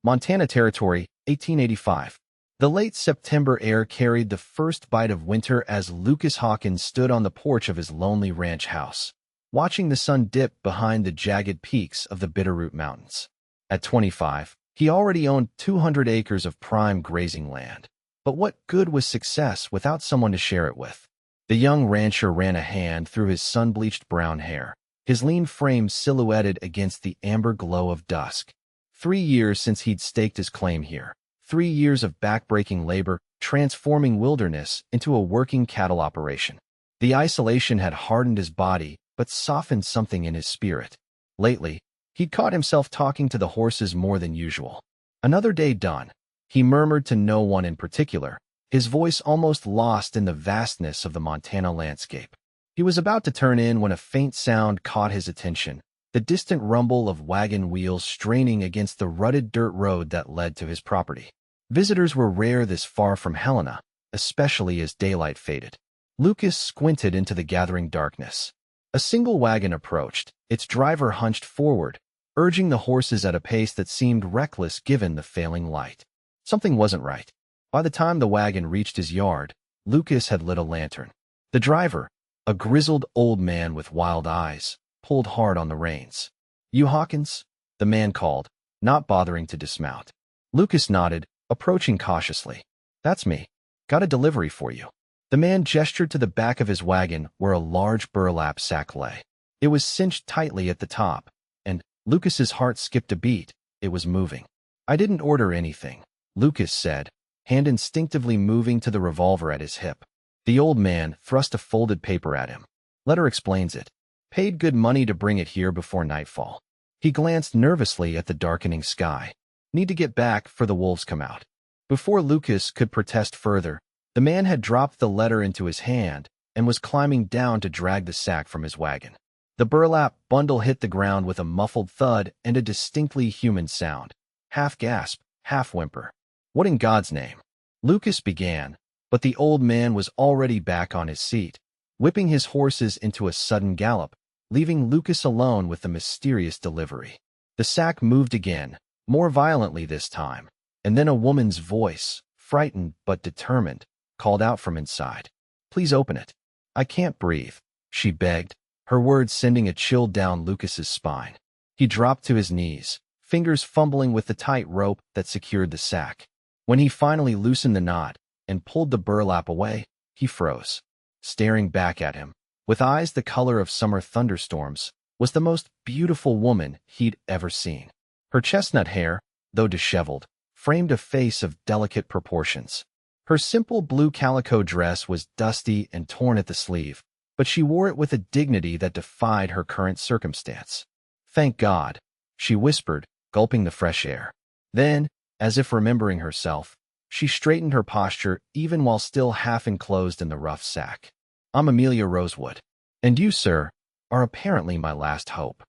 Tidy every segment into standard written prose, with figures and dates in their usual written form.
Montana Territory, 1885. The late September air carried the first bite of winter as Lucas Hawkins stood on the porch of his lonely ranch house, watching the sun dip behind the jagged peaks of the Bitterroot Mountains. At 25, he already owned 200 acres of prime grazing land. But what good was success without someone to share it with? The young rancher ran a hand through his sun-bleached brown hair, his lean frame silhouetted against the amber glow of dusk. 3 years since he'd staked his claim here. 3 years of backbreaking labor, transforming wilderness into a working cattle operation. The isolation had hardened his body, but softened something in his spirit. Lately, he'd caught himself talking to the horses more than usual. Another day done. He murmured to no one in particular, his voice almost lost in the vastness of the Montana landscape. He was about to turn in when a faint sound caught his attention, the distant rumble of wagon wheels straining against the rutted dirt road that led to his property. Visitors were rare this far from Helena, especially as daylight faded. Lucas squinted into the gathering darkness. A single wagon approached, its driver hunched forward, urging the horses at a pace that seemed reckless given the failing light. Something wasn't right. By the time the wagon reached his yard, Lucas had lit a lantern. The driver, a grizzled old man with wild eyes, pulled hard on the reins. "You Hawkins?" the man called, not bothering to dismount. Lucas nodded, approaching cautiously. "That's me. Got a delivery for you." The man gestured to the back of his wagon where a large burlap sack lay. It was cinched tightly at the top, and Lucas's heart skipped a beat. It was moving. "I didn't order anything," Lucas said, hand instinctively moving to the revolver at his hip. The old man thrust a folded paper at him. "Letter explains it. Paid good money to bring it here before nightfall." He glanced nervously at the darkening sky. "Need to get back for the wolves come out." Before Lucas could protest further, the man had dropped the letter into his hand and was climbing down to drag the sack from his wagon. The burlap bundle hit the ground with a muffled thud and a distinctly human sound. Half gasp, half whimper. "What in God's name?" Lucas began, but the old man was already back on his seat, whipping his horses into a sudden gallop, leaving Lucas alone with the mysterious delivery. The sack moved again, more violently this time, and then a woman's voice, frightened but determined, called out from inside. "Please open it. I can't breathe," she begged, her words sending a chill down Lucas's spine. He dropped to his knees, fingers fumbling with the tight rope that secured the sack. When he finally loosened the knot and pulled the burlap away, he froze. Staring back at him, with eyes the color of summer thunderstorms, was the most beautiful woman he'd ever seen. Her chestnut hair, though disheveled, framed a face of delicate proportions. Her simple blue calico dress was dusty and torn at the sleeve, but she wore it with a dignity that defied her current circumstance. "Thank God," she whispered, gulping the fresh air. Then, as if remembering herself, she straightened her posture even while still half enclosed in the rough sack. "I'm Amelia Rosewood. And you, sir, are apparently my last hope."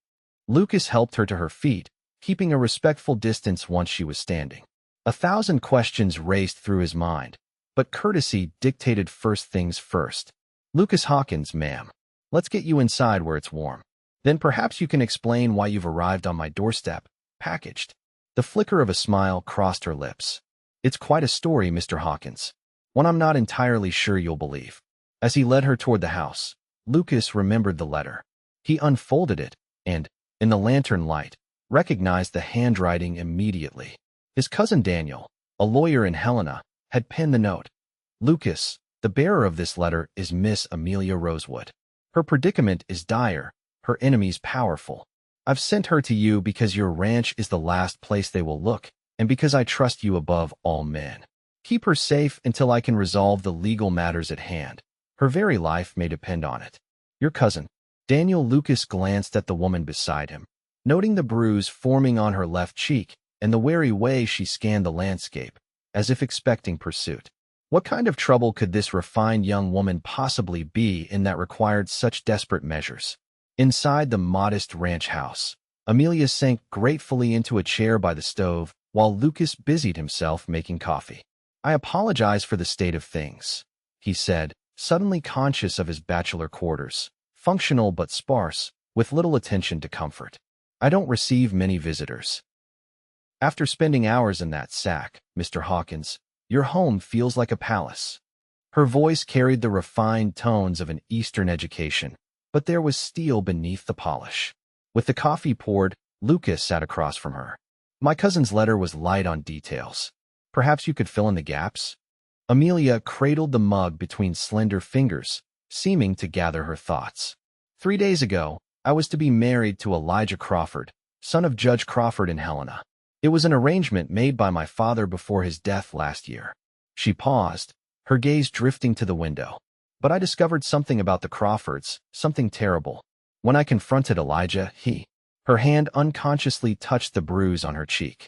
Lucas helped her to her feet, keeping a respectful distance once she was standing. 1,000 questions raced through his mind, but courtesy dictated first things first. "Lucas Hawkins, ma'am. Let's get you inside where it's warm. Then perhaps you can explain why you've arrived on my doorstep, packaged." The flicker of a smile crossed her lips. "It's quite a story, Mr. Hawkins. One I'm not entirely sure you'll believe." As he led her toward the house, Lucas remembered the letter. He unfolded it and, in the lantern light, recognized the handwriting immediately. His cousin Daniel, a lawyer in Helena, had penned the note. "Lucas, the bearer of this letter is Miss Amelia Rosewood. Her predicament is dire, her enemies powerful. I've sent her to you because your ranch is the last place they will look, and because I trust you above all men. Keep her safe until I can resolve the legal matters at hand. Her very life may depend on it. Your cousin." Daniel. Lucas glanced at the woman beside him, noting the bruise forming on her left cheek and the wary way she scanned the landscape, as if expecting pursuit. What kind of trouble could this refined young woman possibly be in that required such desperate measures? Inside the modest ranch house, Amelia sank gratefully into a chair by the stove while Lucas busied himself making coffee. "I apologize for the state of things," he said, suddenly conscious of his bachelor quarters, functional but sparse, with little attention to comfort. "I don't receive many visitors." After spending hours in that sack, Mr. Hawkins, your home feels like a palace. Her voice carried the refined tones of an Eastern education, but there was steel beneath the polish. With the coffee poured, Lucas sat across from her. My cousin's letter was light on details. Perhaps you could fill in the gaps? Amelia cradled the mug between slender fingers, seeming to gather her thoughts. 3 days ago, I was to be married to Elijah Crawford, son of Judge Crawford in Helena. It was an arrangement made by my father before his death last year. She paused, her gaze drifting to the window. But I discovered something about the Crawfords, something terrible. When I confronted Elijah, her hand unconsciously touched the bruise on her cheek.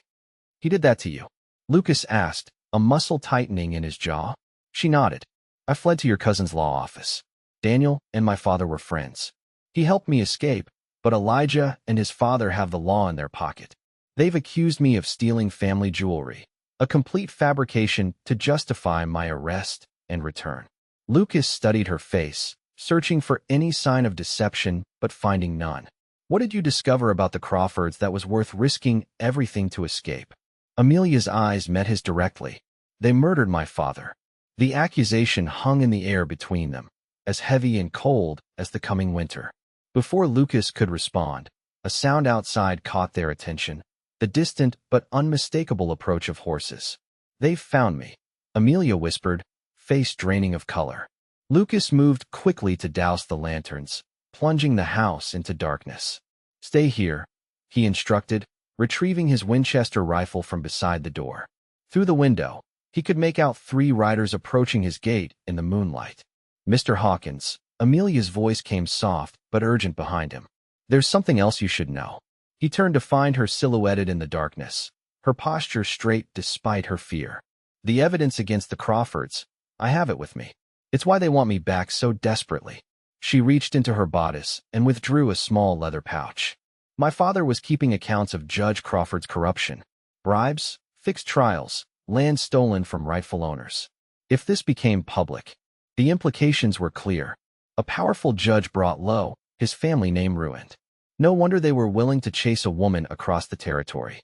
He did that to you? Lucas asked, a muscle tightening in his jaw. She nodded. I fled to your cousin's law office. Daniel and my father were friends. He helped me escape, but Elijah and his father have the law in their pocket. They've accused me of stealing family jewelry, a complete fabrication to justify my arrest and return. Lucas studied her face, searching for any sign of deception, but finding none. What did you discover about the Crawfords that was worth risking everything to escape? Amelia's eyes met his directly. They murdered my father. The accusation hung in the air between them, as heavy and cold as the coming winter. Before Lucas could respond, a sound outside caught their attention, the distant but unmistakable approach of horses. They've found me, Amelia whispered, face draining of color. Lucas moved quickly to douse the lanterns, plunging the house into darkness. Stay here, he instructed, retrieving his Winchester rifle from beside the door. Through the window, he could make out 3 riders approaching his gate in the moonlight. Mr. Hawkins, Amelia's voice came soft but urgent behind him. There's something else you should know. He turned to find her silhouetted in the darkness, her posture straight despite her fear. The evidence against the Crawfords, I have it with me. It's why they want me back so desperately. She reached into her bodice and withdrew a small leather pouch. My father was keeping accounts of Judge Crawford's corruption, bribes, fixed trials, land stolen from rightful owners. If this became public, the implications were clear. A powerful judge brought low, his family name ruined. No wonder they were willing to chase a woman across the territory.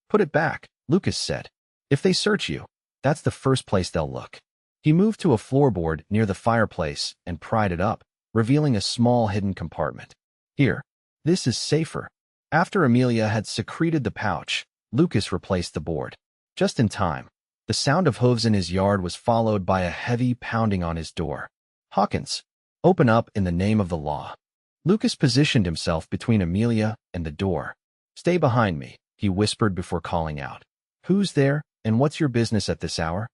Put it back, Lucas said. If they search you, that's the first place they'll look. He moved to a floorboard near the fireplace and pried it up, revealing a small hidden compartment. Here, this is safer. After Amelia had secreted the pouch, Lucas replaced the board. Just in time, the sound of hooves in his yard was followed by a heavy pounding on his door. Hawkins, open up in the name of the law. Lucas positioned himself between Amelia and the door. Stay behind me, he whispered before calling out. Who's there, and what's your business at this hour?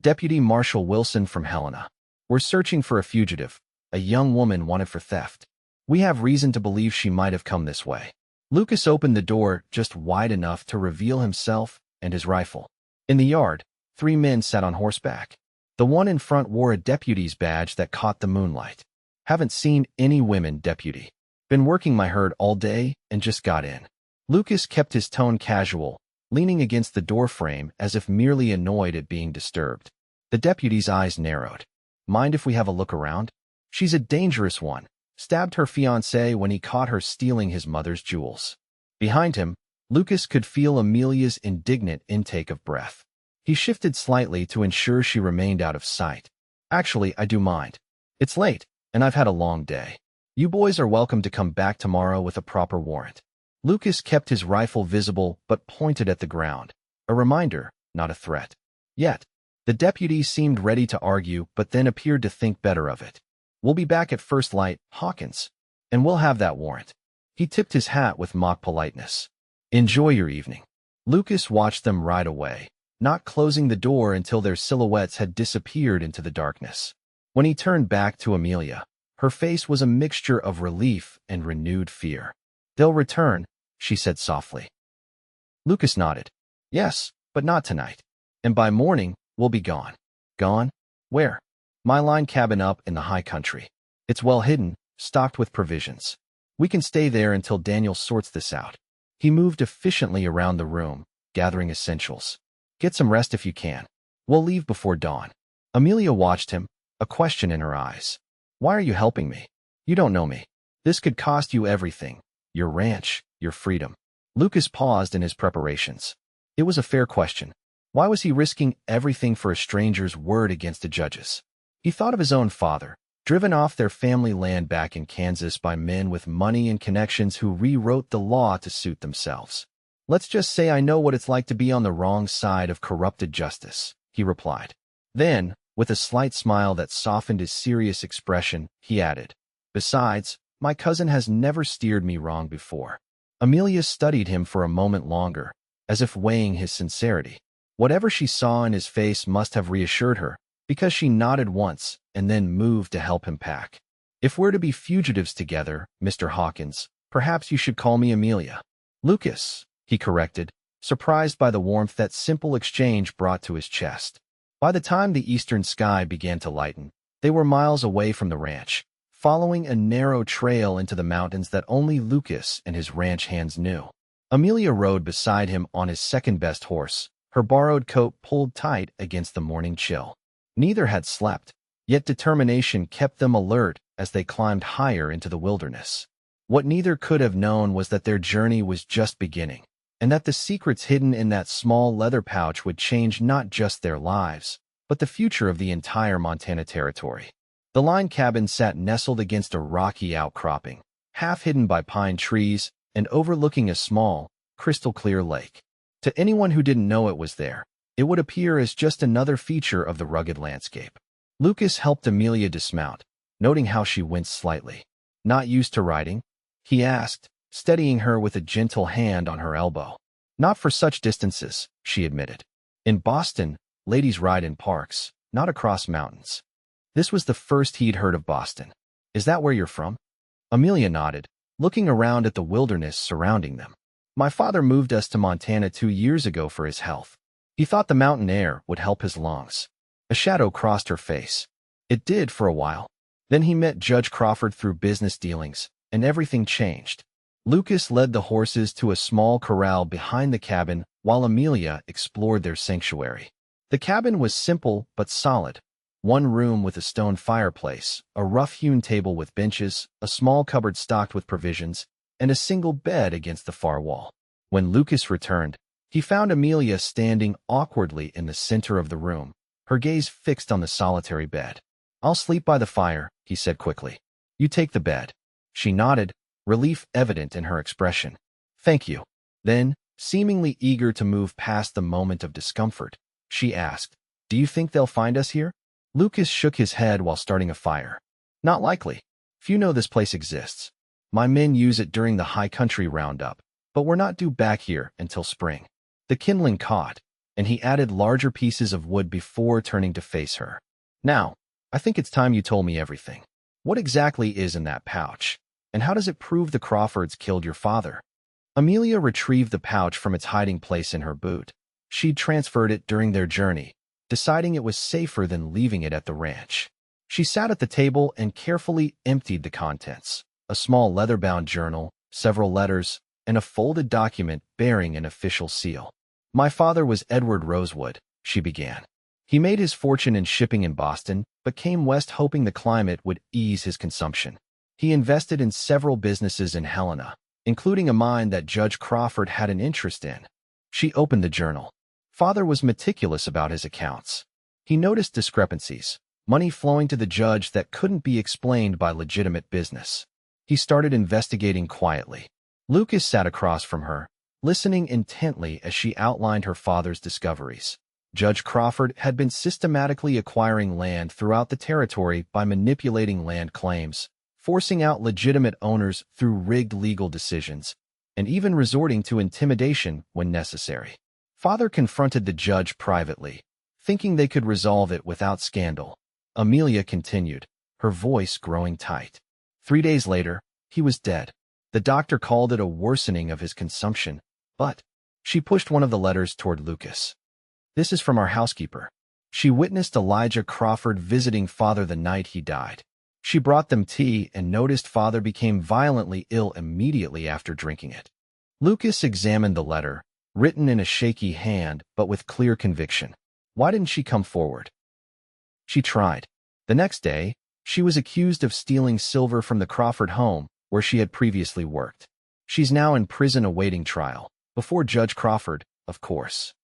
Deputy Marshal Wilson from Helena. We're searching for a fugitive, a young woman wanted for theft. We have reason to believe she might have come this way. Lucas opened the door just wide enough to reveal himself and his rifle. In the yard, 3 men sat on horseback. The one in front wore a deputy's badge that caught the moonlight. Haven't seen any women, deputy. Been working my herd all day and just got in. Lucas kept his tone casual, leaning against the doorframe as if merely annoyed at being disturbed. The deputy's eyes narrowed. Mind if we have a look around? She's a dangerous one. Stabbed her fiancé when he caught her stealing his mother's jewels. Behind him, Lucas could feel Amelia's indignant intake of breath. He shifted slightly to ensure she remained out of sight. Actually, I do mind. It's late, and I've had a long day. You boys are welcome to come back tomorrow with a proper warrant. Lucas kept his rifle visible but pointed at the ground. A reminder, not a threat. Yet, the deputy seemed ready to argue but then appeared to think better of it. We'll be back at first light, Hawkins, and we'll have that warrant. He tipped his hat with mock politeness. Enjoy your evening. Lucas watched them ride away, not closing the door until their silhouettes had disappeared into the darkness. When he turned back to Amelia, her face was a mixture of relief and renewed fear. They'll return, she said softly. Lucas nodded. Yes, but not tonight. And by morning, we'll be gone. Gone? Where? My line cabin up in the high country. It's well hidden, stocked with provisions. We can stay there until Daniel sorts this out. He moved efficiently around the room, gathering essentials. Get some rest if you can. We'll leave before dawn. Amelia watched him, a question in her eyes. Why are you helping me? You don't know me. This could cost you everything. Your ranch, your freedom. Lucas paused in his preparations. It was a fair question. Why was he risking everything for a stranger's word against a judge's? He thought of his own father, driven off their family land back in Kansas by men with money and connections who rewrote the law to suit themselves. "Let's just say I know what it's like to be on the wrong side of corrupted justice," he replied. Then, with a slight smile that softened his serious expression, he added, "Besides, my cousin has never steered me wrong before." Amelia studied him for a moment longer, as if weighing his sincerity. Whatever she saw in his face must have reassured her, because she nodded once and then moved to help him pack. "If we're to be fugitives together, Mr. Hawkins, perhaps you should call me Amelia." "Lucas," he corrected, surprised by the warmth that simple exchange brought to his chest. By the time the eastern sky began to lighten, they were miles away from the ranch, following a narrow trail into the mountains that only Lucas and his ranch hands knew. Amelia rode beside him on his second-best horse, her borrowed coat pulled tight against the morning chill. Neither had slept, yet determination kept them alert as they climbed higher into the wilderness. What neither could have known was that their journey was just beginning, and that the secrets hidden in that small leather pouch would change not just their lives, but the future of the entire Montana Territory. The line cabin sat nestled against a rocky outcropping, half hidden by pine trees and overlooking a small, crystal-clear lake. To anyone who didn't know it was there, it would appear as just another feature of the rugged landscape. Lucas helped Amelia dismount, noting how she winced slightly. "Not used to riding?" he asked, steadying her with a gentle hand on her elbow. "Not for such distances," she admitted. "In Boston, ladies ride in parks, not across mountains." This was the first he'd heard of Boston. "Is that where you're from?" Amelia nodded, looking around at the wilderness surrounding them. "My father moved us to Montana 2 years ago for his health. He thought the mountain air would help his lungs." A shadow crossed her face. It did for a while. Then he met Judge Crawford through business dealings, and everything changed. Lucas led the horses to a small corral behind the cabin while Amelia explored their sanctuary. The cabin was simple but solid. One room with a stone fireplace, a rough-hewn table with benches, a small cupboard stocked with provisions, and a single bed against the far wall. When Lucas returned, he found Amelia standing awkwardly in the center of the room, her gaze fixed on the solitary bed. "I'll sleep by the fire," he said quickly. "You take the bed." She nodded, relief evident in her expression. "Thank you." Then, seemingly eager to move past the moment of discomfort, she asked, "Do you think they'll find us here?" Lucas shook his head while starting a fire. "Not likely. Few know this place exists. My men use it during the high country roundup, but we're not due back here until spring." The kindling caught, and he added larger pieces of wood before turning to face her. "Now, I think it's time you told me everything. What exactly is in that pouch, and how does it prove the Crawfords killed your father?" Amelia retrieved the pouch from its hiding place in her boot. She'd transferred it during their journey, deciding it was safer than leaving it at the ranch. She sat at the table and carefully emptied the contents: a small leather-bound journal, several letters, and a folded document bearing an official seal. "My father was Edward Rosewood," she began. "He made his fortune in shipping in Boston, but came west hoping the climate would ease his consumption. He invested in several businesses in Helena, including a mine that Judge Crawford had an interest in." She opened the journal. Father was meticulous about his accounts. He noticed discrepancies, money flowing to the judge that couldn't be explained by legitimate business. He started investigating quietly. Lucas sat across from her, listening intently as she outlined her father's discoveries. Judge Crawford had been systematically acquiring land throughout the territory by manipulating land claims, forcing out legitimate owners through rigged legal decisions, and even resorting to intimidation when necessary. Father confronted the judge privately, thinking they could resolve it without scandal. Amelia continued, her voice growing tight. 3 days later, he was dead. The doctor called it a worsening of his consumption, but she pushed one of the letters toward Lucas. "This is from our housekeeper. She witnessed Elijah Crawford visiting Father the night he died. She brought them tea and noticed Father became violently ill immediately after drinking it." Lucas examined the letter, written in a shaky hand but with clear conviction. Why didn't she come forward? She tried. The next day, she was accused of stealing silver from the Crawford home, where she had previously worked. She's now in prison awaiting trial, before Judge Crawford, of course.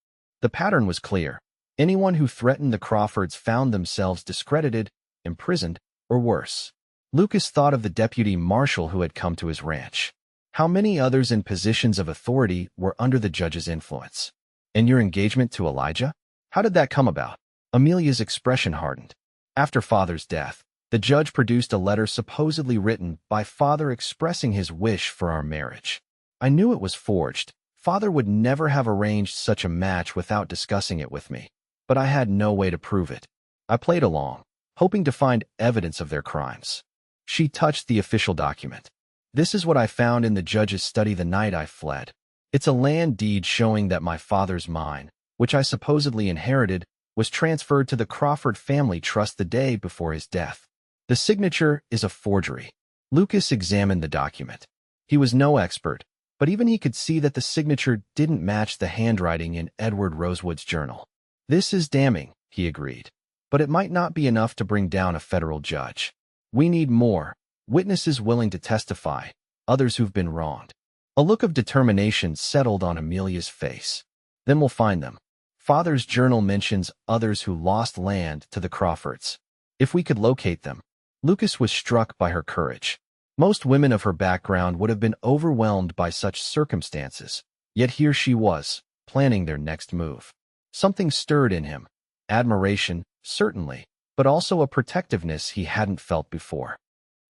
The pattern was clear. Anyone who threatened the Crawfords found themselves discredited, imprisoned, or worse. Lucas thought of the deputy marshal who had come to his ranch. How many others in positions of authority were under the judge's influence? And your engagement to Elijah? How did that come about? Amelia's expression hardened. After Father's death, the judge produced a letter supposedly written by Father expressing his wish for our marriage. I knew it was forged. Father would never have arranged such a match without discussing it with me. But I had no way to prove it. I played along, hoping to find evidence of their crimes. She touched the official document. This is what I found in the judge's study the night I fled. It's a land deed showing that my father's mine, which I supposedly inherited, was transferred to the Crawford family trust the day before his death. The signature is a forgery. Lucas examined the document. He was no expert, but even he could see that the signature didn't match the handwriting in Edward Rosewood's journal. This is damning, he agreed, but it might not be enough to bring down a federal judge. We need more, witnesses willing to testify, others who've been wronged. A look of determination settled on Amelia's face. Then we'll find them. Father's journal mentions others who lost land to the Crawfords. If we could locate them. Lucas was struck by her courage. Most women of her background would have been overwhelmed by such circumstances, yet here she was, planning their next move. Something stirred in him. Admiration, certainly, but also a protectiveness he hadn't felt before.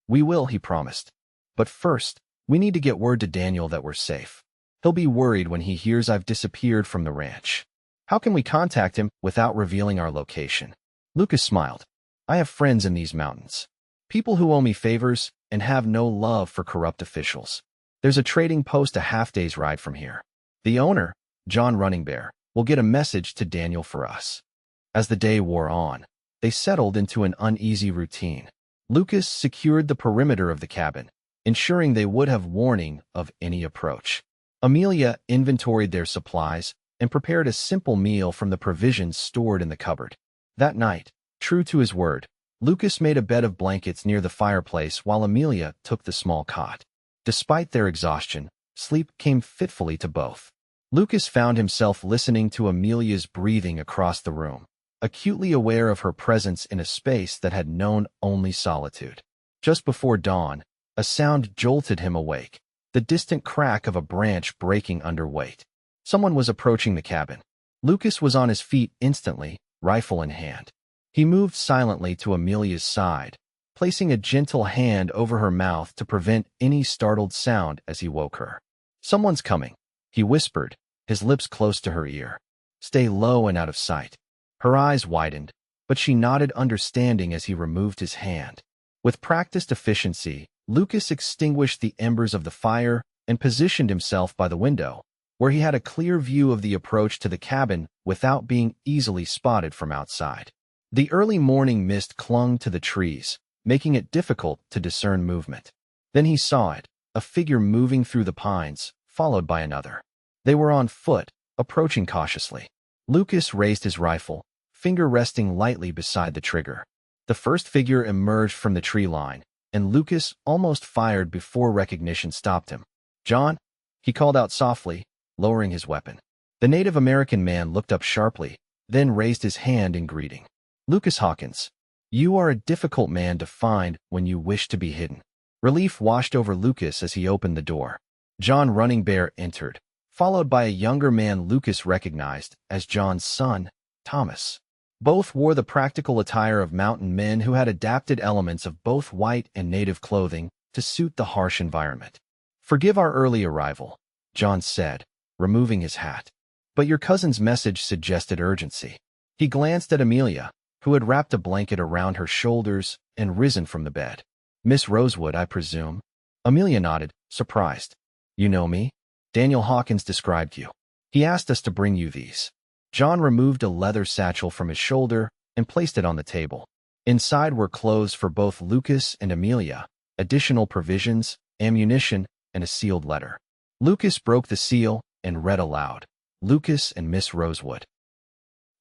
We will, he promised. But first, we need to get word to Daniel that we're safe. He'll be worried when he hears I've disappeared from the ranch. How can we contact him without revealing our location? Lucas smiled. I have friends in these mountains. People who owe me favors and have no love for corrupt officials. There's a trading post a half-day's ride from here. The owner, John Running Bear, will get a message to Daniel for us. As the day wore on, they settled into an uneasy routine. Lucas secured the perimeter of the cabin, ensuring they would have warning of any approach. Amelia inventoried their supplies and prepared a simple meal from the provisions stored in the cupboard. That night, true to his word, Lucas made a bed of blankets near the fireplace while Amelia took the small cot. Despite their exhaustion, sleep came fitfully to both. Lucas found himself listening to Amelia's breathing across the room, acutely aware of her presence in a space that had known only solitude. Just before dawn, a sound jolted him awake, the distant crack of a branch breaking under weight. Someone was approaching the cabin. Lucas was on his feet instantly, rifle in hand. He moved silently to Amelia's side, placing a gentle hand over her mouth to prevent any startled sound as he woke her. Someone's coming, he whispered, his lips close to her ear. Stay low and out of sight. Her eyes widened, but she nodded understanding as he removed his hand. With practiced efficiency, Lucas extinguished the embers of the fire and positioned himself by the window, where he had a clear view of the approach to the cabin without being easily spotted from outside. The early morning mist clung to the trees, making it difficult to discern movement. Then he saw it, a figure moving through the pines, followed by another. They were on foot, approaching cautiously. Lucas raised his rifle, finger resting lightly beside the trigger. The first figure emerged from the tree line, and Lucas almost fired before recognition stopped him. John, he called out softly, lowering his weapon. The Native American man looked up sharply, then raised his hand in greeting. Lucas Hawkins, you are a difficult man to find when you wish to be hidden. Relief washed over Lucas as he opened the door. John Running Bear entered, followed by a younger man Lucas recognized as John's son, Thomas. Both wore the practical attire of mountain men who had adapted elements of both white and native clothing to suit the harsh environment. Forgive our early arrival, John said, removing his hat. But your cousin's message suggested urgency. He glanced at Amelia, who had wrapped a blanket around her shoulders and risen from the bed. Miss Rosewood, I presume? Amelia nodded, surprised. You know me? Daniel Hawkins described you. He asked us to bring you these. John removed a leather satchel from his shoulder and placed it on the table. Inside were clothes for both Lucas and Amelia, additional provisions, ammunition, and a sealed letter. Lucas broke the seal and read aloud. Lucas and Miss Rosewood.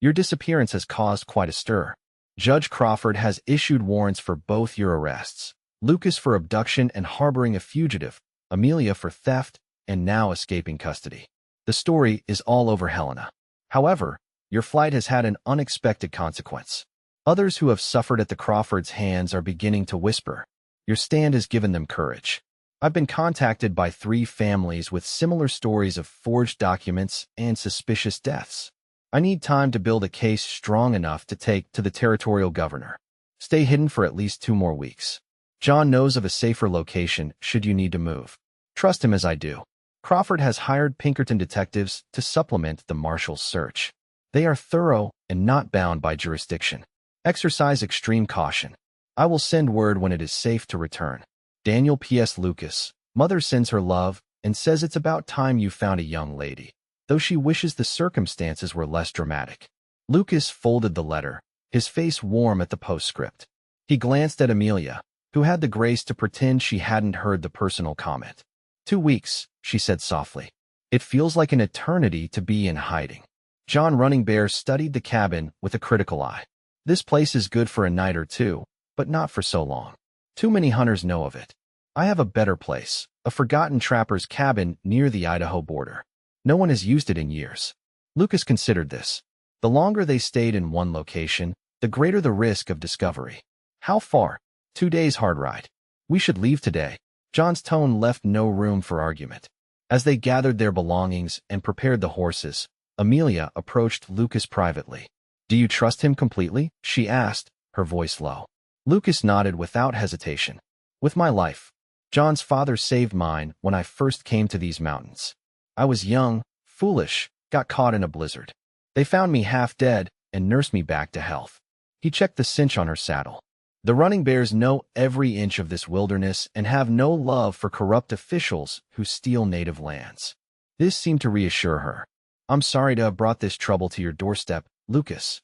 Your disappearance has caused quite a stir. Judge Crawford has issued warrants for both your arrests. Lucas for abduction and harboring a fugitive, Amelia for theft and now escaping custody. The story is all over Helena. However, your flight has had an unexpected consequence. Others who have suffered at the Crawfords' hands are beginning to whisper. Your stand has given them courage. I've been contacted by 3 families with similar stories of forged documents and suspicious deaths. I need time to build a case strong enough to take to the territorial governor. Stay hidden for at least 2 more weeks. John knows of a safer location should you need to move. Trust him as I do. Crawford has hired Pinkerton detectives to supplement the marshal's search. They are thorough and not bound by jurisdiction. Exercise extreme caution. I will send word when it is safe to return. Daniel P.S. Lucas. Mother sends her love and says it's about time you found a young lady, though she wishes the circumstances were less dramatic. Lucas folded the letter, his face warm at the postscript. He glanced at Amelia, who had the grace to pretend she hadn't heard the personal comment. 2 weeks, she said softly. It feels like an eternity to be in hiding. John Running Bear studied the cabin with a critical eye. This place is good for a night or 2, but not for so long. Too many hunters know of it. I have a better place, a forgotten trapper's cabin near the Idaho border. No one has used it in years. Lucas considered this. The longer they stayed in one location, the greater the risk of discovery. How far? 2 days hard ride. We should leave today. John's tone left no room for argument. As they gathered their belongings and prepared the horses, Amelia approached Lucas privately. Do you trust him completely? She asked, her voice low. Lucas nodded without hesitation. With my life. John's father saved mine when I first came to these mountains. I was young, foolish, got caught in a blizzard. They found me half dead and nursed me back to health. He checked the cinch on her saddle. The Running Bears know every inch of this wilderness and have no love for corrupt officials who steal native lands. This seemed to reassure her. I'm sorry to have brought this trouble to your doorstep, Lucas.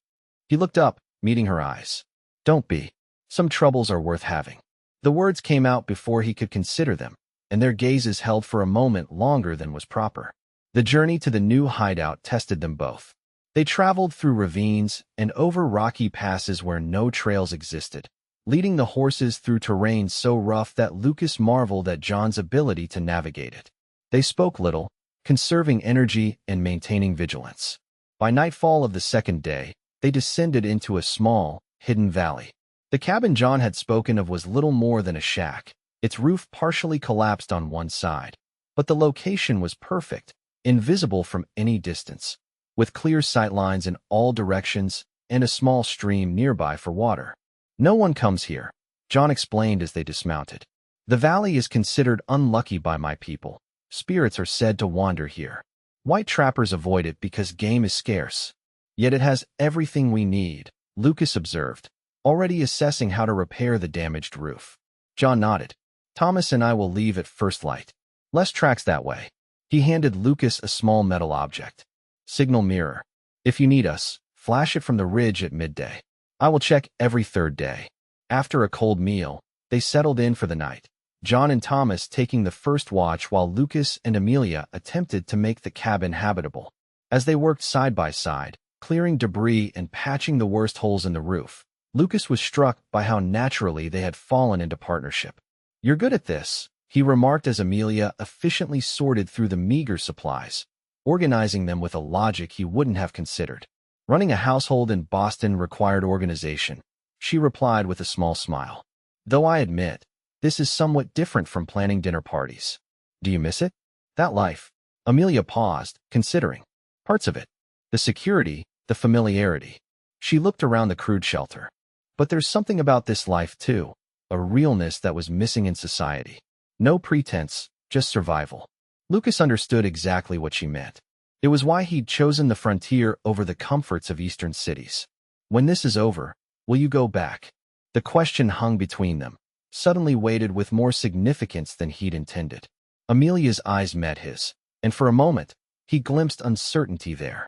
He looked up, meeting her eyes. Don't be. Some troubles are worth having. The words came out before he could consider them, and their gazes held for a moment longer than was proper. The journey to the new hideout tested them both. They traveled through ravines and over rocky passes where no trails existed, leading the horses through terrain so rough that Lucas marveled at John's ability to navigate it. They spoke little, conserving energy and maintaining vigilance. By nightfall of the 2nd day, they descended into a small, hidden valley. The cabin John had spoken of was little more than a shack, its roof partially collapsed on one side. But the location was perfect, invisible from any distance, with clear sightlines in all directions and a small stream nearby for water. No one comes here, John explained as they dismounted. The valley is considered unlucky by my people. Spirits are said to wander here. White trappers avoid it because game is scarce. Yet it has everything we need, Lucas observed, already assessing how to repair the damaged roof. John nodded. Thomas and I will leave at first light. Less tracks that way. He handed Lucas a small metal object. Signal mirror. If you need us, flash it from the ridge at midday. I will check every 3rd day. After a cold meal, they settled in for the night, John and Thomas taking the first watch while Lucas and Amelia attempted to make the cabin habitable. As they worked side by side, clearing debris and patching the worst holes in the roof, Lucas was struck by how naturally they had fallen into partnership. You're good at this, he remarked as Amelia efficiently sorted through the meager supplies, organizing them with a logic he wouldn't have considered. Running a household in Boston required organization, she replied with a small smile. Though I admit, this is somewhat different from planning dinner parties. Do you miss it? That life? Amelia paused, considering. Parts of it. The security, the familiarity. She looked around the crude shelter. But there's something about this life, too, a realness that was missing in society. No pretense, just survival. Lucas understood exactly what she meant. It was why he'd chosen the frontier over the comforts of eastern cities. When this is over, will you go back? The question hung between them, suddenly weighted with more significance than he'd intended. Amelia's eyes met his, and for a moment, he glimpsed uncertainty there.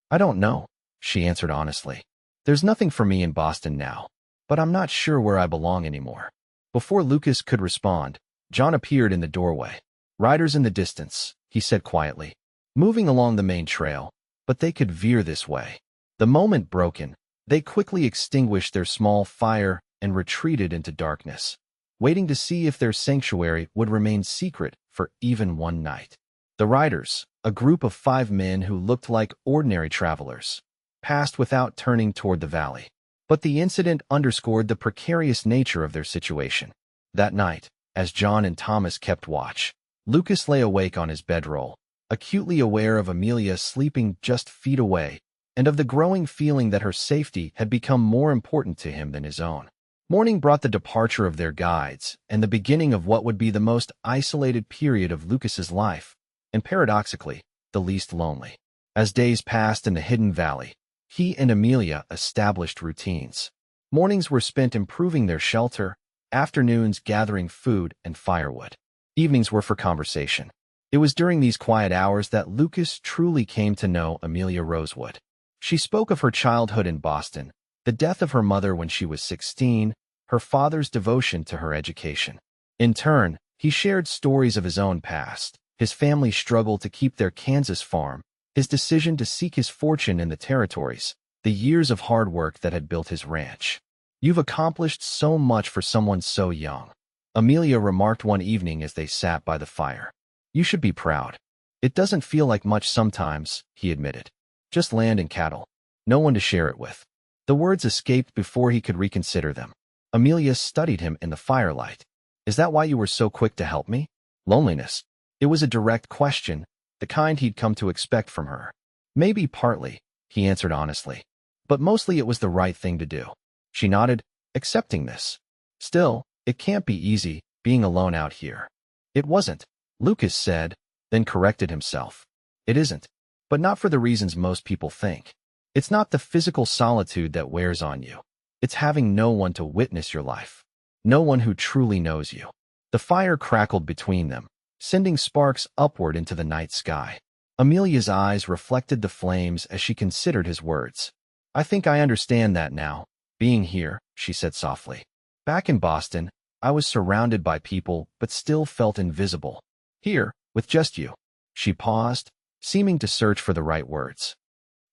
I don't know, she answered honestly. There's nothing for me in Boston now, but I'm not sure where I belong anymore. Before Lucas could respond, John appeared in the doorway. Riders in the distance, he said quietly, moving along the main trail, but they could veer this way. The moment broken, they quickly extinguished their small fire and retreated into darkness, waiting to see if their sanctuary would remain secret for even one night. The riders, a group of 5 men who looked like ordinary travelers, passed without turning toward the valley. But the incident underscored the precarious nature of their situation. That night, as John and Thomas kept watch, Lucas lay awake on his bedroll, acutely aware of Amelia sleeping just feet away, and of the growing feeling that her safety had become more important to him than his own. Morning brought the departure of their guides and the beginning of what would be the most isolated period of Lucas's life, and paradoxically, the least lonely. As days passed in the hidden valley, he and Amelia established routines. Mornings were spent improving their shelter, afternoons gathering food and firewood. Evenings were for conversation. It was during these quiet hours that Lucas truly came to know Amelia Rosewood. She spoke of her childhood in Boston, the death of her mother when she was 16, her father's devotion to her education. In turn, he shared stories of his own past, his family's struggle to keep their Kansas farm, his decision to seek his fortune in the territories, the years of hard work that had built his ranch. "You've accomplished so much for someone so young," Amelia remarked one evening as they sat by the fire. "You should be proud." "It doesn't feel like much sometimes," he admitted. "Just land and cattle. No one to share it with." The words escaped before he could reconsider them. Amelia studied him in the firelight. "Is that why you were so quick to help me?" "Loneliness." It was a direct question, the kind he'd come to expect from her. "Maybe partly," he answered honestly. "But mostly it was the right thing to do." She nodded, accepting this. "Still, it can't be easy, being alone out here." "It wasn't," Lucas said, then corrected himself. "It isn't. But not for the reasons most people think. It's not the physical solitude that wears on you. It's having no one to witness your life. No one who truly knows you." The fire crackled between them, sending sparks upward into the night sky. Amelia's eyes reflected the flames as she considered his words. "I think I understand that now. Being here," she said softly. "Back in Boston, I was surrounded by people but still felt invisible. Here, with just you." She paused, seeming to search for the right words.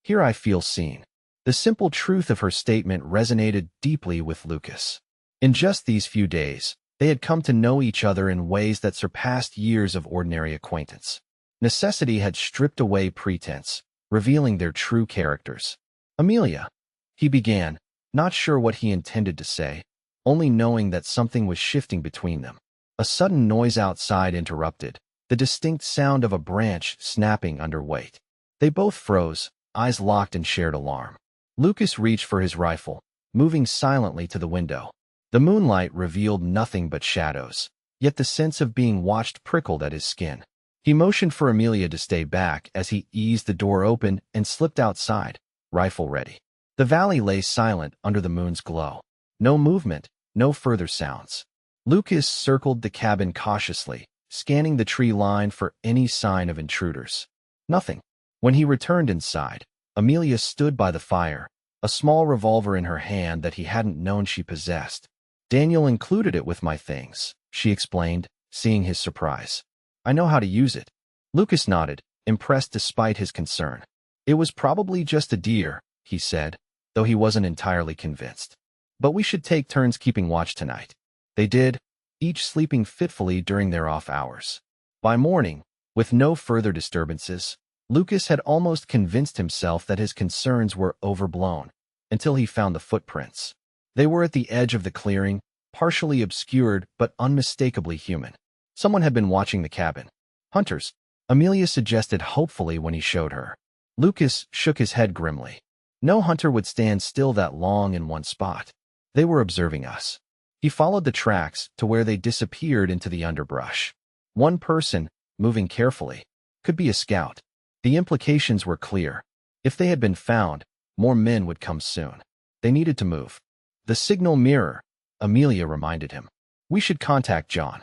"Here I feel seen." The simple truth of her statement resonated deeply with Lucas. In just these few days, they had come to know each other in ways that surpassed years of ordinary acquaintance. Necessity had stripped away pretense, revealing their true characters. "Amelia," he began, not sure what he intended to say, only knowing that something was shifting between them. A sudden noise outside interrupted, the distinct sound of a branch snapping under weight. They both froze, eyes locked in shared alarm. Lucas reached for his rifle, moving silently to the window. The moonlight revealed nothing but shadows, yet the sense of being watched prickled at his skin. He motioned for Amelia to stay back as he eased the door open and slipped outside, rifle ready. The valley lay silent under the moon's glow. No movement, no further sounds. Lucas circled the cabin cautiously, scanning the tree line for any sign of intruders. Nothing. When he returned inside, Amelia stood by the fire, a small revolver in her hand that he hadn't known she possessed. "Daniel included it with my things," she explained, seeing his surprise. "I know how to use it." Lucas nodded, impressed despite his concern. "It was probably just a deer," he said, though he wasn't entirely convinced. "But we should take turns keeping watch tonight." They did, each sleeping fitfully during their off hours. By morning, with no further disturbances, Lucas had almost convinced himself that his concerns were overblown, until he found the footprints. They were at the edge of the clearing, partially obscured but unmistakably human. Someone had been watching the cabin. "Hunters," Amelia suggested hopefully when he showed her. Lucas shook his head grimly. "No hunter would stand still that long in one spot. They were observing us." He followed the tracks to where they disappeared into the underbrush. One person, moving carefully, could be a scout. The implications were clear. If they had been found, more men would come soon. They needed to move. "The signal mirror," Amelia reminded him. "We should contact John."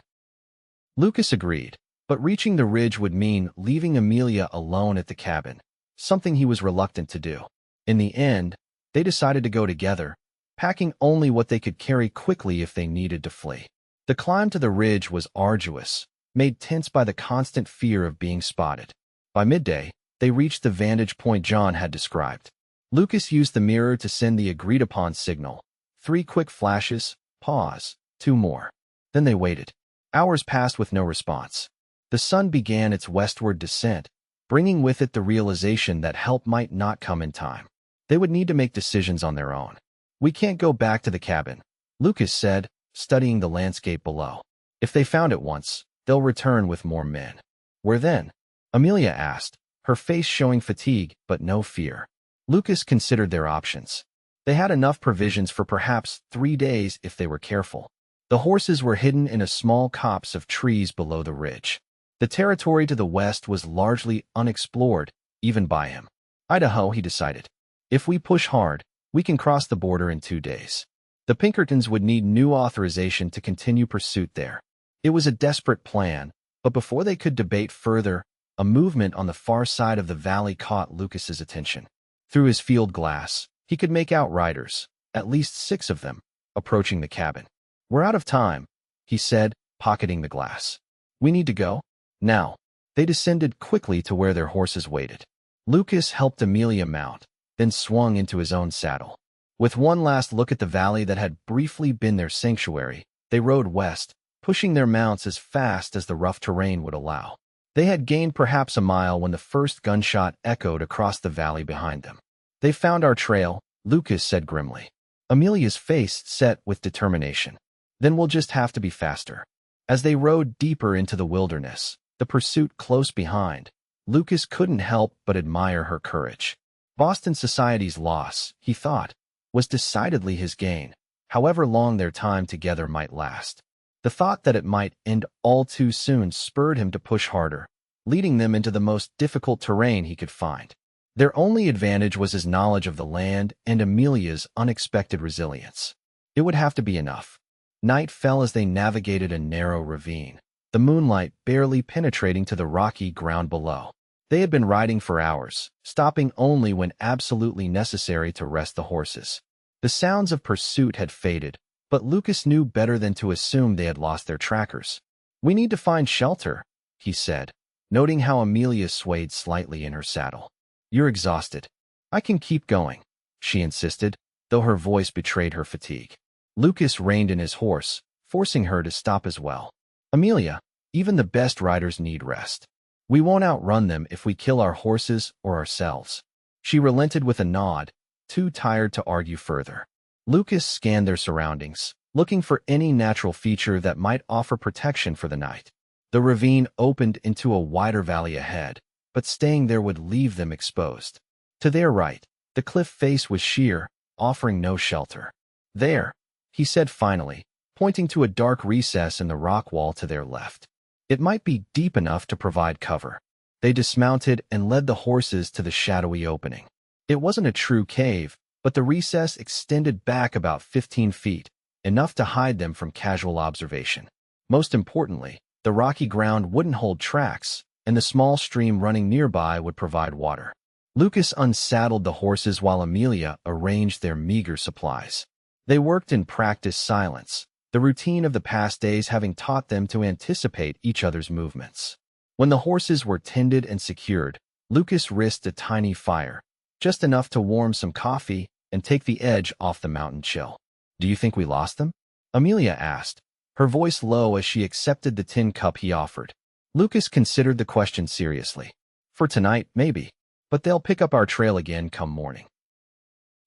Lucas agreed, but reaching the ridge would mean leaving Amelia alone at the cabin, something he was reluctant to do. In the end, they decided to go together, packing only what they could carry quickly if they needed to flee. The climb to the ridge was arduous, made tense by the constant fear of being spotted. By midday, they reached the vantage point John had described. Lucas used the mirror to send the agreed-upon signal. 3 quick flashes, pause, 2 more. Then they waited. Hours passed with no response. The sun began its westward descent, bringing with it the realization that help might not come in time. They would need to make decisions on their own. "We can't go back to the cabin," Lucas said, studying the landscape below. "If they found it once, they'll return with more men." "Where then?" Amelia asked, her face showing fatigue but no fear. Lucas considered their options. They had enough provisions for perhaps 3 days if they were careful. The horses were hidden in a small copse of trees below the ridge. The territory to the west was largely unexplored, even by him. "Idaho," he decided. "If we push hard, we can cross the border in 2 days." The Pinkertons would need new authorization to continue pursuit there. It was a desperate plan, but before they could debate further, a movement on the far side of the valley caught Lucas's attention. Through his field glass, he could make out riders, at least 6 of them, approaching the cabin. "We're out of time," he said, pocketing the glass. "We need to go now." They descended quickly to where their horses waited. Lucas helped Amelia mount, then swung into his own saddle. With one last look at the valley that had briefly been their sanctuary, they rode west, pushing their mounts as fast as the rough terrain would allow. They had gained perhaps a mile when the first gunshot echoed across the valley behind them. "They found our trail," Lucas said grimly. Amelia's face set with determination. "Then we'll just have to be faster." As they rode deeper into the wilderness, the pursuit close behind, Lucas couldn't help but admire her courage. Boston society's loss, he thought, was decidedly his gain, however long their time together might last. The thought that it might end all too soon spurred him to push harder, leading them into the most difficult terrain he could find. Their only advantage was his knowledge of the land and Amelia's unexpected resilience. It would have to be enough. Night fell as they navigated a narrow ravine, the moonlight barely penetrating to the rocky ground below. They had been riding for hours, stopping only when absolutely necessary to rest the horses. The sounds of pursuit had faded, but Lucas knew better than to assume they had lost their trackers. "We need to find shelter," he said, noting how Amelia swayed slightly in her saddle. "You're exhausted." "I can keep going," she insisted, though her voice betrayed her fatigue. Lucas reined in his horse, forcing her to stop as well. "Amelia, even the best riders need rest. We won't outrun them if we kill our horses or ourselves." She relented with a nod, too tired to argue further. Lucas scanned their surroundings, looking for any natural feature that might offer protection for the night. The ravine opened into a wider valley ahead, but staying there would leave them exposed. To their right, the cliff face was sheer, offering no shelter. "There," he said finally, pointing to a dark recess in the rock wall to their left. It might be deep enough to provide cover. They dismounted and led the horses to the shadowy opening. It wasn't a true cave, but the recess extended back about 15 feet, enough to hide them from casual observation. Most importantly, the rocky ground wouldn't hold tracks, and the small stream running nearby would provide water. Lucas unsaddled the horses while Amelia arranged their meager supplies. They worked in practiced silence, the routine of the past days having taught them to anticipate each other's movements. When the horses were tended and secured, Lucas risked a tiny fire, just enough to warm some coffee and take the edge off the mountain chill. "Do you think we lost them?" Amelia asked, her voice low as she accepted the tin cup he offered. Lucas considered the question seriously. "For tonight, maybe, but they'll pick up our trail again come morning."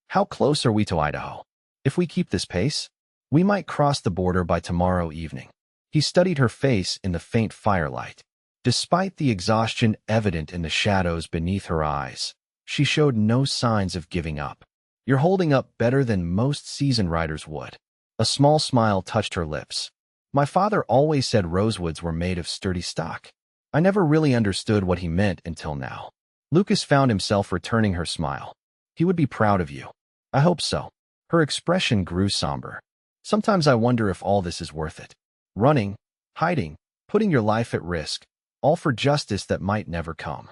"How close are we to Idaho? If we keep this pace, we might cross the border by tomorrow evening." He studied her face in the faint firelight. Despite the exhaustion evident in the shadows beneath her eyes, she showed no signs of giving up. "You're holding up better than most seasoned riders would." A small smile touched her lips. "My father always said rosewoods were made of sturdy stock. I never really understood what he meant until now." Lucas found himself returning her smile. "He would be proud of you." "I hope so." Her expression grew somber. "Sometimes I wonder if all this is worth it. Running, hiding, putting your life at risk, all for justice that might never come."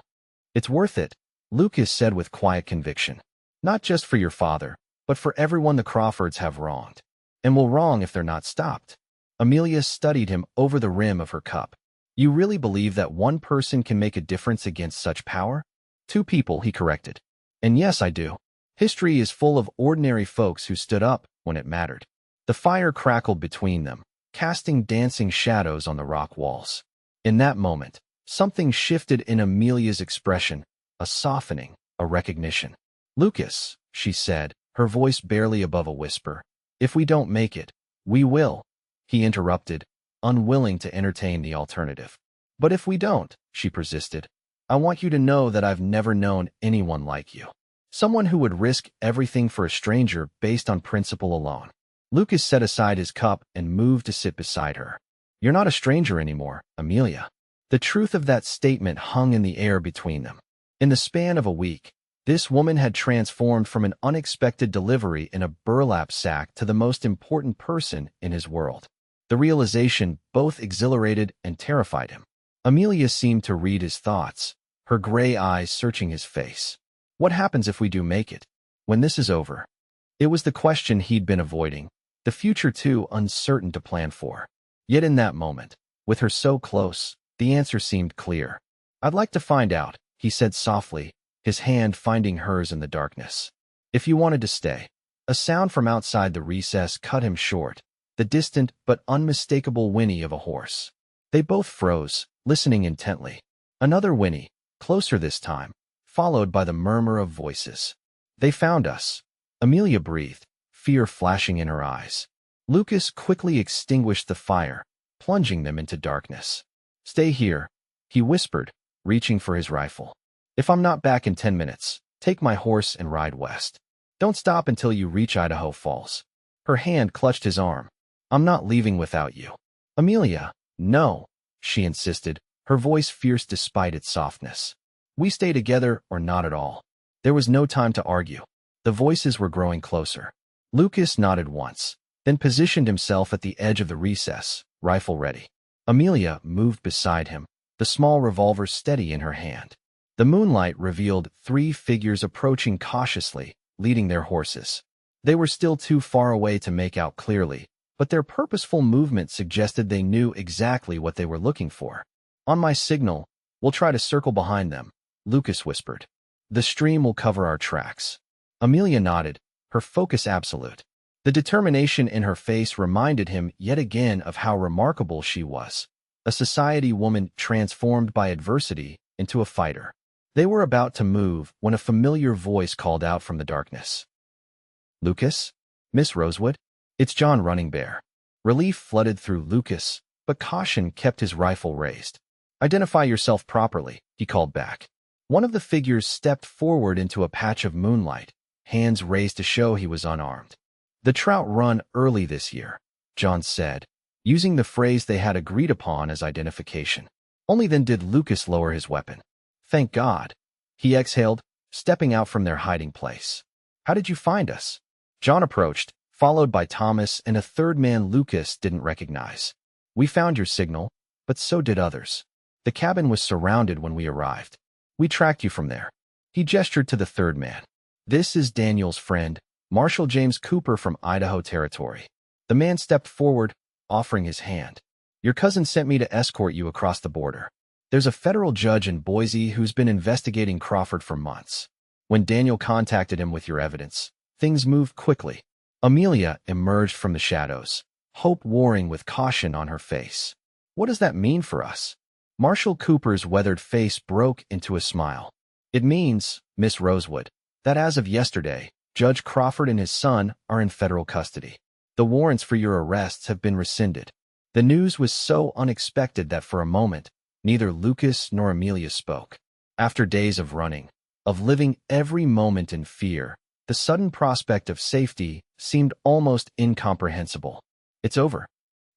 "It's worth it," Lucas said with quiet conviction. "Not just for your father, but for everyone the Crawfords have wronged, and will wrong if they're not stopped." Amelia studied him over the rim of her cup. "You really believe that one person can make a difference against such power?" "2 people," he corrected. "And yes, I do. History is full of ordinary folks who stood up when it mattered." The fire crackled between them, casting dancing shadows on the rock walls. In that moment, Something shifted in Amelia's expression, a softening, a recognition. "Lucas," she said, her voice barely above a whisper. "If we don't make it, we will," he interrupted, unwilling to entertain the alternative. "But if we don't," she persisted, "I want you to know that I've never known anyone like you. Someone who would risk everything for a stranger based on principle alone." Lucas set aside his cup and moved to sit beside her. "You're not a stranger anymore, Amelia." The truth of that statement hung in the air between them. In the span of a week, this woman had transformed from an unexpected delivery in a burlap sack to the most important person in his world. The realization both exhilarated and terrified him. Amelia seemed to read his thoughts, her gray eyes searching his face. "What happens if we do make it? When this is over?" It was the question he'd been avoiding, the future too uncertain to plan for. Yet in that moment, with her so close, the answer seemed clear. "I'd like to find out," he said softly, his hand finding hers in the darkness. "If you wanted to stay." A sound from outside the recess cut him short, the distant but unmistakable whinny of a horse. They both froze, listening intently. Another whinny, closer this time, followed by the murmur of voices. "They found us," Amelia breathed, fear flashing in her eyes. Lucas quickly extinguished the fire, plunging them into darkness. "Stay here," he whispered, reaching for his rifle. "If I'm not back in 10 minutes, take my horse and ride west. Don't stop until you reach Idaho Falls." Her hand clutched his arm. "I'm not leaving without you." "Amelia, no," she insisted, her voice fierce despite its softness. "We stay together or not at all." There was no time to argue. The voices were growing closer. Lucas nodded once, then positioned himself at the edge of the recess, rifle ready. Amelia moved beside him, the small revolver steady in her hand. The moonlight revealed 3 figures approaching cautiously, leading their horses. They were still too far away to make out clearly, but their purposeful movement suggested they knew exactly what they were looking for. "On my signal, we'll try to circle behind them," Lucas whispered. "The stream will cover our tracks." Amelia nodded, her focus absolute. The determination in her face reminded him yet again of how remarkable she was, a society woman transformed by adversity into a fighter. They were about to move when a familiar voice called out from the darkness. "Lucas? Miss Rosewood?" "It's John Running Bear." Relief flooded through Lucas, but caution kept his rifle raised. "Identify yourself properly," he called back. One of the figures stepped forward into a patch of moonlight, hands raised to show he was unarmed. "The trout run early this year," John said, using the phrase they had agreed upon as identification. Only then did Lucas lower his weapon. "Thank God," he exhaled, stepping out from their hiding place. "How did you find us?" John approached, followed by Thomas and a third man Lucas didn't recognize. "We found your signal, but so did others. The cabin was surrounded when we arrived. We tracked you from there." He gestured to the third man. "This is Daniel's friend, Marshal James Cooper from Idaho Territory." The man stepped forward, offering his hand. "Your cousin sent me to escort you across the border. There's a federal judge in Boise who's been investigating Crawford for months. When Daniel contacted him with your evidence, things moved quickly." Amelia emerged from the shadows, hope warring with caution on her face. "What does that mean for us?" Marshal Cooper's weathered face broke into a smile. "It means, Miss Rosewood, that as of yesterday, Judge Crawford and his son are in federal custody. The warrants for your arrests have been rescinded." The news was so unexpected that for a moment, neither Lucas nor Amelia spoke. After days of running, of living every moment in fear, the sudden prospect of safety seemed almost incomprehensible. "It's over?"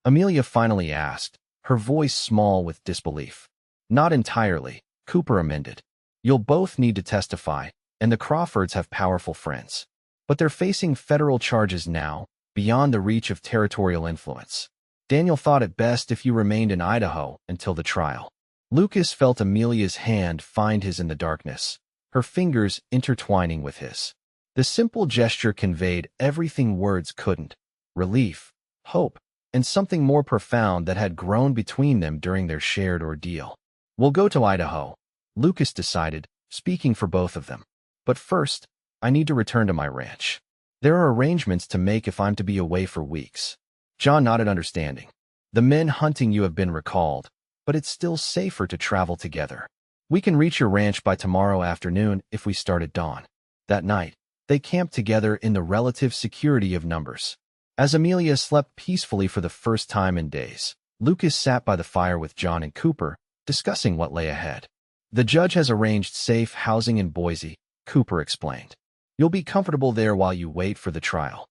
Amelia finally asked, her voice small with disbelief. "Not entirely," Cooper amended. "You'll both need to testify, and the Crawfords have powerful friends. But they're facing federal charges now, beyond the reach of territorial influence. Daniel thought it best if you remained in Idaho until the trial." Lucas felt Amelia's hand find his in the darkness, her fingers intertwining with his. The simple gesture conveyed everything words couldn't: relief, hope, and something more profound that had grown between them during their shared ordeal. "We'll go to Idaho," Lucas decided, speaking for both of them. "But first, I need to return to my ranch. There are arrangements to make if I'm to be away for weeks." John nodded understanding. "The men hunting you have been recalled, but it's still safer to travel together. We can reach your ranch by tomorrow afternoon if we start at dawn. That night, they camped together in the relative security of numbers. As Amelia slept peacefully for the first time in days, Lucas sat by the fire with John and Cooper, discussing what lay ahead. The judge has arranged safe housing in Boise, Cooper explained. You'll be comfortable there while you wait for the trial.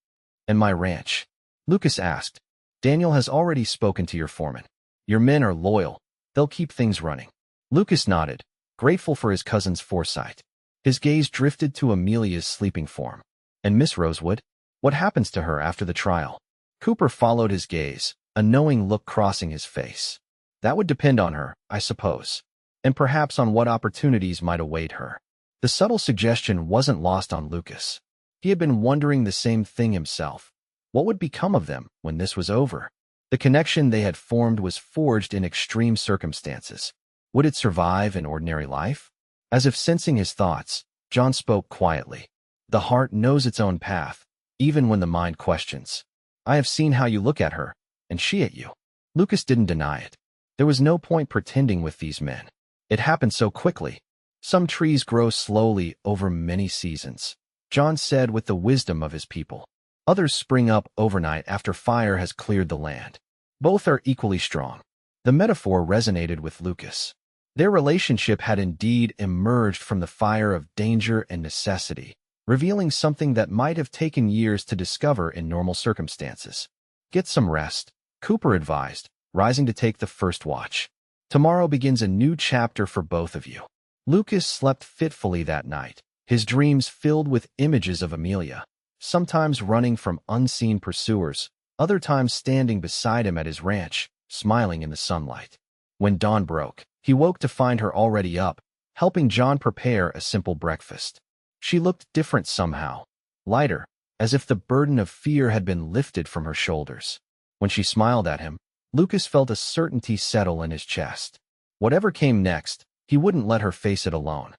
And my ranch? Lucas asked. Daniel has already spoken to your foreman. Your men are loyal. They'll keep things running. Lucas nodded, grateful for his cousin's foresight. His gaze drifted to Amelia's sleeping form. And Miss Rosewood? What happens to her after the trial? Cooper followed his gaze, a knowing look crossing his face. That would depend on her, I suppose. And perhaps on what opportunities might await her. The subtle suggestion wasn't lost on Lucas. He had been wondering the same thing himself. What would become of them when this was over? The connection they had formed was forged in extreme circumstances. Would it survive in ordinary life? As if sensing his thoughts, John spoke quietly. The heart knows its own path, even when the mind questions. I have seen how you look at her, and she at you. Lucas didn't deny it. There was no point pretending with these men. It happened so quickly. Some trees grow slowly over many seasons, John said with the wisdom of his people. Others spring up overnight after fire has cleared the land. Both are equally strong. The metaphor resonated with Lucas. Their relationship had indeed emerged from the fire of danger and necessity, revealing something that might have taken years to discover in normal circumstances. Get some rest, Cooper advised, rising to take the first watch. Tomorrow begins a new chapter for both of you. Lucas slept fitfully that night, his dreams filled with images of Amelia, sometimes running from unseen pursuers, other times standing beside him at his ranch, smiling in the sunlight. When dawn broke, he woke to find her already up, helping John prepare a simple breakfast. She looked different somehow, lighter, as if the burden of fear had been lifted from her shoulders. When she smiled at him, Lucas felt a certainty settle in his chest. Whatever came next, he wouldn't let her face it alone.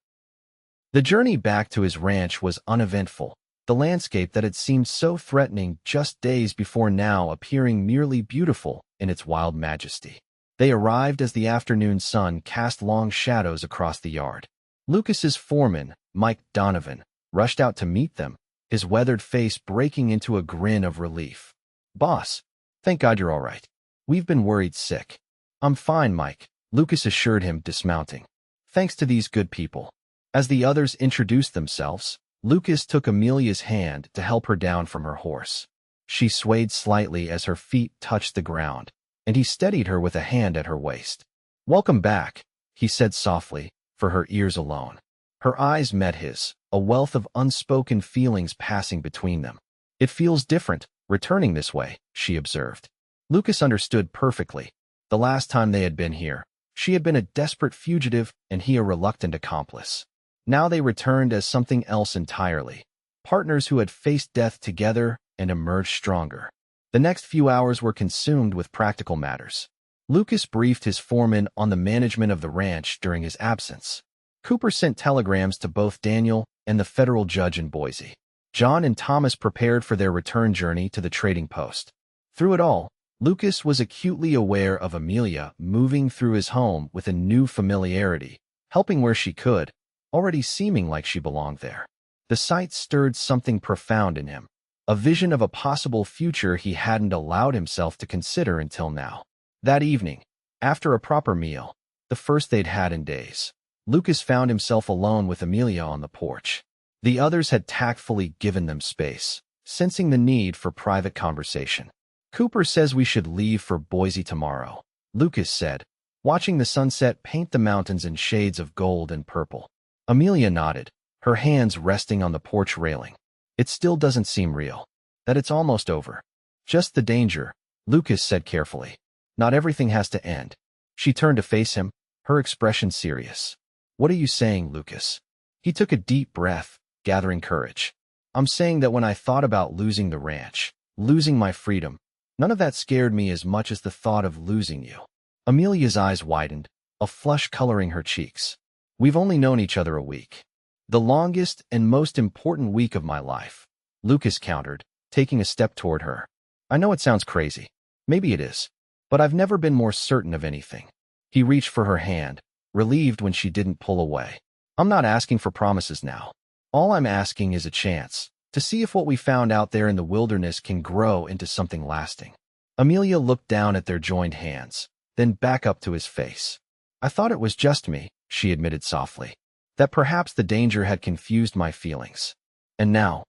The journey back to his ranch was uneventful, the landscape that had seemed so threatening just days before now appearing merely beautiful in its wild majesty. They arrived as the afternoon sun cast long shadows across the yard. Lucas's foreman, Mike Donovan, rushed out to meet them, his weathered face breaking into a grin of relief. Boss, thank God you're all right. We've been worried sick. I'm fine, Mike, Lucas assured him, dismounting. Thanks to these good people. As the others introduced themselves, Lucas took Amelia's hand to help her down from her horse. She swayed slightly as her feet touched the ground, and he steadied her with a hand at her waist. Welcome back, he said softly, for her ears alone. Her eyes met his, a wealth of unspoken feelings passing between them. It feels different, returning this way, she observed. Lucas understood perfectly. The last time they had been here, she had been a desperate fugitive and he a reluctant accomplice. Now they returned as something else entirely, partners who had faced death together and emerged stronger. The next few hours were consumed with practical matters. Lucas briefed his foreman on the management of the ranch during his absence. Cooper sent telegrams to both Daniel and the federal judge in Boise. John and Thomas prepared for their return journey to the trading post. Through it all, Lucas was acutely aware of Amelia moving through his home with a new familiarity, helping where she could, already seeming like she belonged there. The sight stirred something profound in him, a vision of a possible future he hadn't allowed himself to consider until now. That evening, after a proper meal, the first they'd had in days, Lucas found himself alone with Amelia on the porch. The others had tactfully given them space, sensing the need for private conversation. Cooper says we should leave for Boise tomorrow, Lucas said, watching the sunset paint the mountains in shades of gold and purple. Amelia nodded, her hands resting on the porch railing. It still doesn't seem real. That it's almost over. Just the danger, Lucas said carefully. Not everything has to end. She turned to face him, her expression serious. What are you saying, Lucas? He took a deep breath, gathering courage. I'm saying that when I thought about losing the ranch, losing my freedom, none of that scared me as much as the thought of losing you. Amelia's eyes widened, a flush coloring her cheeks. We've only known each other a week. The longest and most important week of my life, Lucas countered, taking a step toward her. I know it sounds crazy. Maybe it is. But I've never been more certain of anything. He reached for her hand, relieved when she didn't pull away. I'm not asking for promises now. All I'm asking is a chance to see if what we found out there in the wilderness can grow into something lasting. Amelia looked down at their joined hands, then back up to his face. I thought it was just me, she admitted softly. That perhaps the danger had confused my feelings. And now?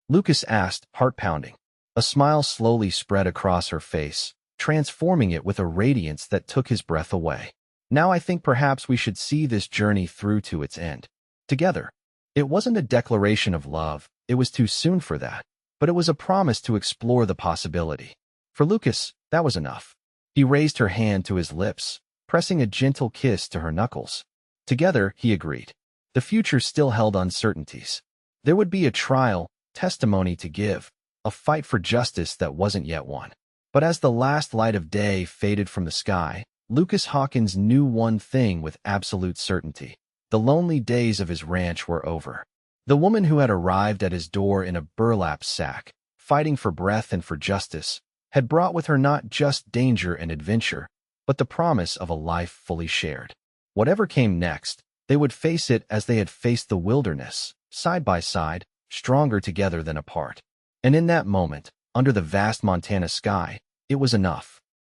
Lucas asked, heart-pounding. A smile slowly spread across her face, transforming it with a radiance that took his breath away. Now I think perhaps we should see this journey through to its end. Together. It wasn't a declaration of love, it was too soon for that, but it was a promise to explore the possibility. For Lucas, that was enough. He raised her hand to his lips, pressing a gentle kiss to her knuckles. Together, he agreed. The future still held uncertainties. There would be a trial, testimony to give, a fight for justice that wasn't yet won. But as the last light of day faded from the sky, Lucas Hawkins knew one thing with absolute certainty. The lonely days of his ranch were over. The woman who had arrived at his door in a burlap sack, fighting for breath and for justice, had brought with her not just danger and adventure, but the promise of a life fully shared. Whatever came next, they would face it as they had faced the wilderness, side by side, stronger together than apart. And in that moment, under the vast Montana sky, it was enough.